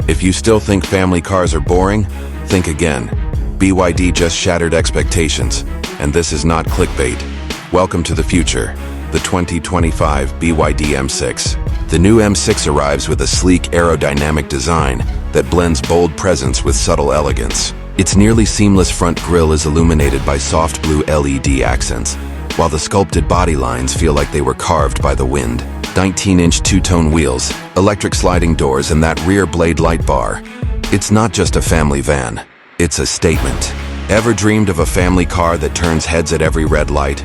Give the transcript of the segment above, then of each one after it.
If you still think family cars are boring, think again. BYD just shattered expectations, and this is not clickbait. Welcome to the future, the 2025 BYD M6. The new M6 arrives with a sleek aerodynamic design that blends bold presence with subtle elegance. Its nearly seamless front grille is illuminated by soft blue LED accents, while the sculpted body lines feel like they were carved by the wind. 19-inch two-tone wheels, electric sliding doors, and that rear blade light bar. It's not just a family van, it's a statement. Ever dreamed of a family car that turns heads at every red light?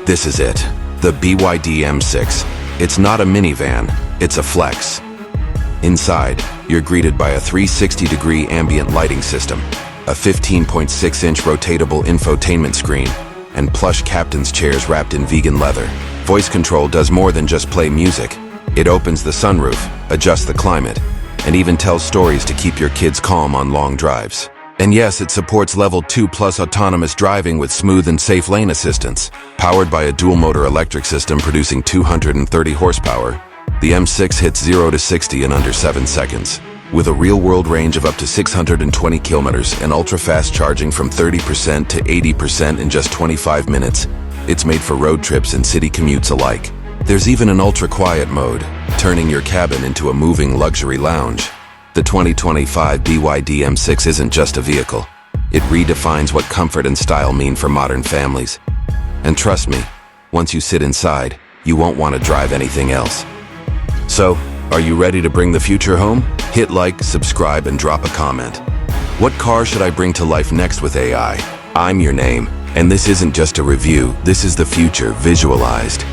This is it, the BYD M6. It's not a minivan, it's a flex. Inside, you're greeted by a 360-degree ambient lighting system, a 15.6-inch rotatable infotainment screen, and plush captain's chairs wrapped in vegan leather. Voice control does more than just play music. It opens the sunroof, adjusts the climate, and even tells stories to keep your kids calm on long drives. And yes, it supports level 2+ autonomous driving with smooth and safe lane assistance. Powered by a dual-motor electric system producing 230 horsepower, the M6 hits 0 to 60 in under 7 seconds. With a real-world range of up to 620 kilometers and ultra-fast charging from 30% to 80% in just 25 minutes, it's made for road trips and city commutes alike. There's even an ultra-quiet mode, turning your cabin into a moving luxury lounge. The 2025 BYD M6 isn't just a vehicle. It redefines what comfort and style mean for modern families. And trust me, once you sit inside, you won't want to drive anything else. So, are you ready to bring the future home? Hit like, subscribe, and drop a comment. What car should I bring to life next with AI? I'm your name, and this isn't just a review, this is the future visualized.